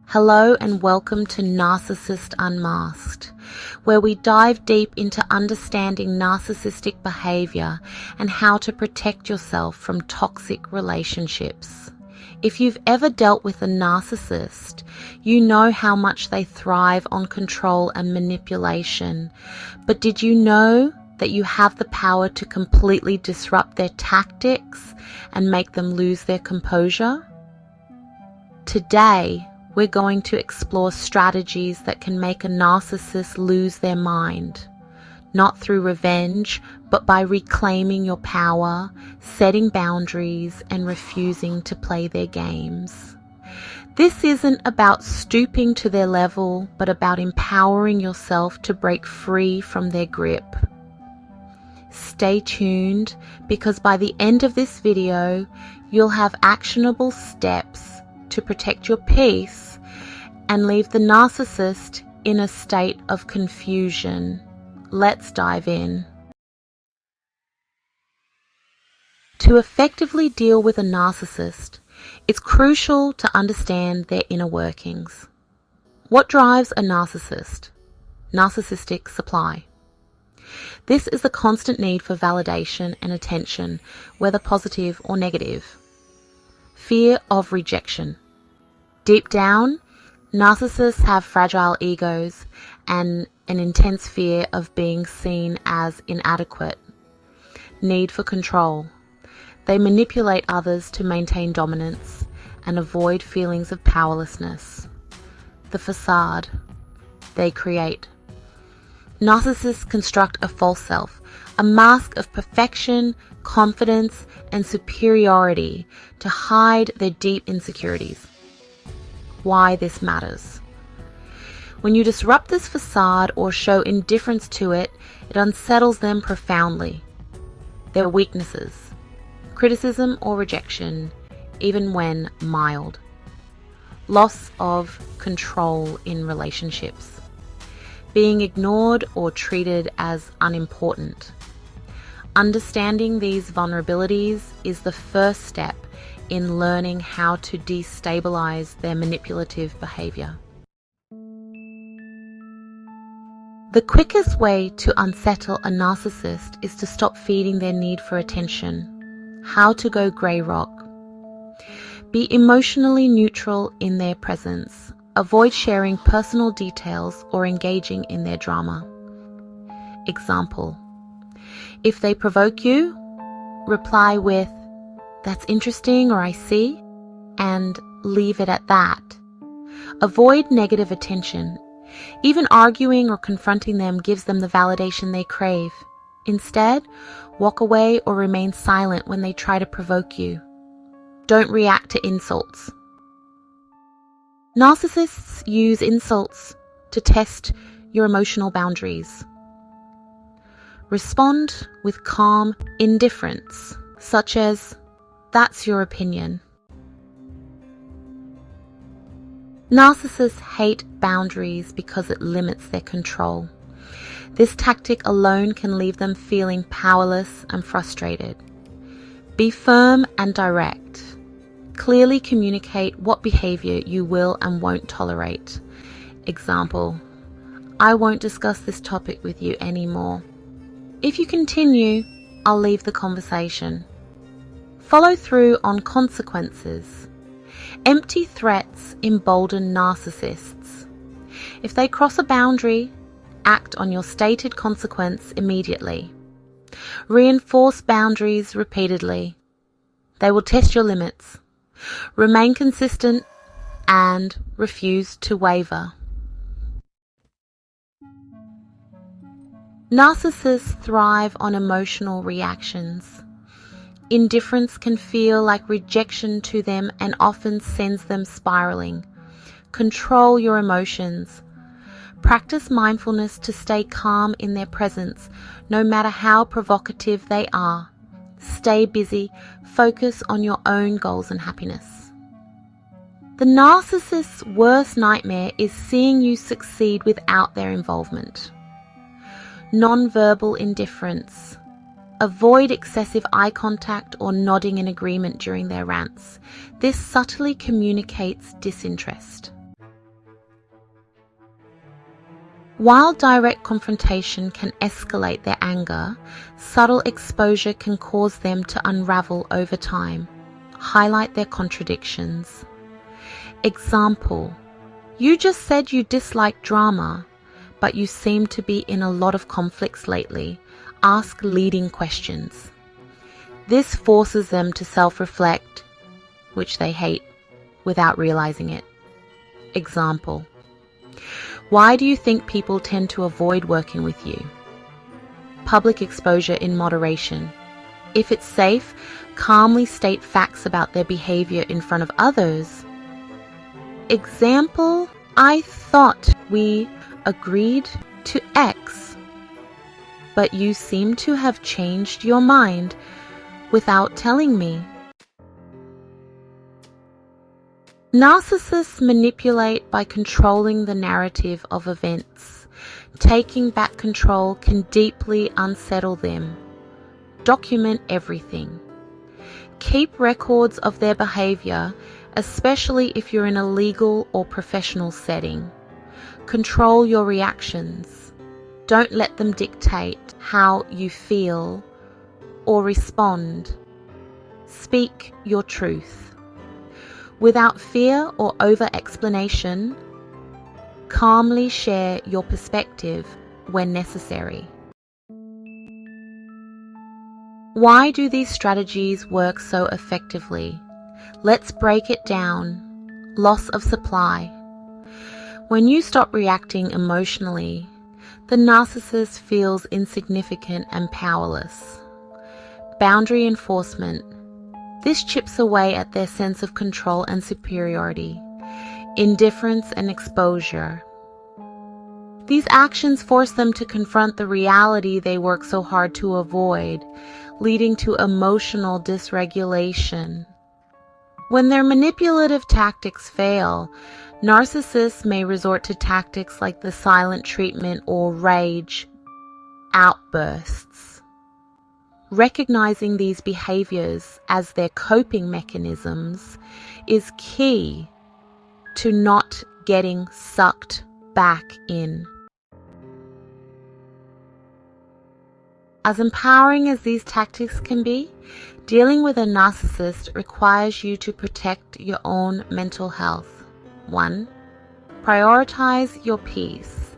Hello and welcome to Narcissist Unmasked, where we dive deep into understanding narcissistic behavior and how to protect yourself from toxic relationships. If you've ever dealt with a narcissist, you know how much they thrive on control and manipulation. But did you know that you have the power to completely disrupt their tactics and make them lose their composure? Today, we're going to explore strategies that can make a narcissist lose their mind, not through revenge, but by reclaiming your power, setting boundaries, and refusing to play their games. This isn't about stooping to their level, but about empowering yourself to break free from their grip. Stay tuned, because by the end of this video, you'll have actionable steps to protect your peace and leave the narcissist in a state of confusion. Let's dive in. To effectively deal with a narcissist, it's crucial to understand their inner workings. What drives a narcissist? Narcissistic supply. This is the constant need for validation and attention, whether positive or negative. Fear of rejection. Deep down, narcissists have fragile egos and an intense fear of being seen as inadequate. Need for control. They manipulate others to maintain dominance and avoid feelings of powerlessness. The facade they create. Narcissists construct a false self, a mask of perfection, confidence, and superiority to hide their deep insecurities. Why this matters. When you disrupt this facade or show indifference to it, it unsettles them profoundly. Their weaknesses. Criticism or rejection, even when mild. Loss of control in relationships. Being ignored or treated as unimportant. Understanding these vulnerabilities is the first step in learning how to destabilize their manipulative behavior. The quickest way to unsettle a narcissist is to stop feeding their need for attention. How to go grey rock. Be emotionally neutral in their presence. Avoid sharing personal details or engaging in their drama. Example: if they provoke you, reply with, "That's interesting," or "I see," and leave it at that. Avoid negative attention. Even arguing or confronting them gives them the validation they crave. Instead, walk away or remain silent when they try to provoke you. Don't react to insults. Narcissists use insults to test your emotional boundaries. Respond with calm indifference, such as, "That's your opinion." Narcissists hate boundaries because it limits their control. This tactic alone can leave them feeling powerless and frustrated. Be firm and direct. Clearly communicate what behavior you will and won't tolerate. Example: "I won't discuss this topic with you anymore. If you continue, I'll leave the conversation." Follow through on consequences. Empty threats embolden narcissists. If they cross a boundary, act on your stated consequence immediately. Reinforce boundaries repeatedly. They will test your limits. Remain consistent and refuse to waver. Narcissists thrive on emotional reactions. Indifference can feel like rejection to them and often sends them spiraling. Control your emotions. Practice mindfulness to stay calm in their presence, no matter how provocative they are. Stay busy. Focus on your own goals and happiness. The narcissist's worst nightmare is seeing you succeed without their involvement. Non-verbal indifference. Avoid excessive eye contact or nodding in agreement during their rants. This subtly communicates disinterest. While direct confrontation can escalate their anger, subtle exposure can cause them to unravel over time. Highlight their contradictions. Example: you just said you dislike drama, but you seem to be in a lot of conflicts lately. Ask leading questions. This forces them to self-reflect, which they hate, without realizing it. Example: why do you think people tend to avoid working with you? Public exposure in moderation. If it's safe, calmly state facts about their behavior in front of others. Example: I thought we agreed to X, but you seem to have changed your mind without telling me. Narcissists manipulate by controlling the narrative of events. Taking back control can deeply unsettle them. Document everything. Keep records of their behavior, especially if you're in a legal or professional setting. Control your reactions. Don't let them dictate how you feel or respond. Speak your truth. Without fear or over-explanation, calmly share your perspective when necessary. Why do these strategies work so effectively? Let's break it down. Loss of supply. When you stop reacting emotionally, the narcissist feels insignificant and powerless. Boundary enforcement. This chips away at their sense of control and superiority. Indifference and exposure. These actions force them to confront the reality they work so hard to avoid, leading to emotional dysregulation. When their manipulative tactics fail, narcissists may resort to tactics like the silent treatment or rage outbursts. Recognizing these behaviors as their coping mechanisms is key to not getting sucked back in. As empowering as these tactics can be, dealing with a narcissist requires you to protect your own mental health. 1. Prioritize your peace.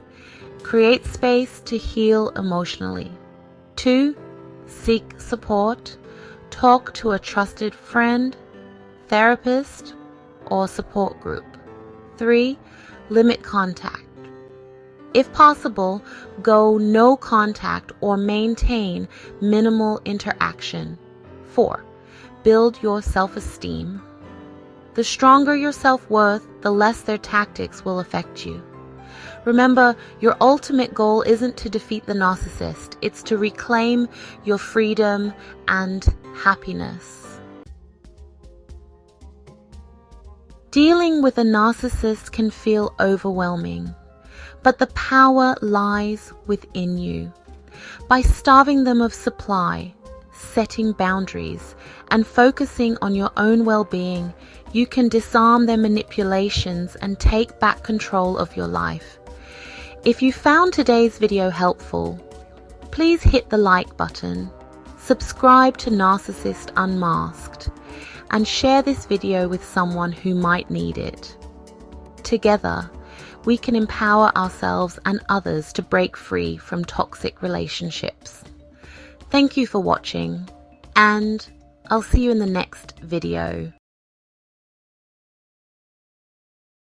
Create space to heal emotionally. 2. Seek support. Talk to a trusted friend, therapist, or support group. 3. Limit contact. If possible, go no contact or maintain minimal interaction. 4. Build your self-esteem. The stronger your self-worth, the less their tactics will affect you. Remember, your ultimate goal isn't to defeat the narcissist, it's to reclaim your freedom and happiness. Dealing with a narcissist can feel overwhelming, but the power lies within you. By starving them of supply, setting boundaries, and focusing on your own well-being, you can disarm their manipulations and take back control of your life. If you found today's video helpful, please hit the like button, subscribe to Narcissist Unmasked, and share this video with someone who might need it. Together, we can empower ourselves and others to break free from toxic relationships. Thank you for watching, and I'll see you in the next video.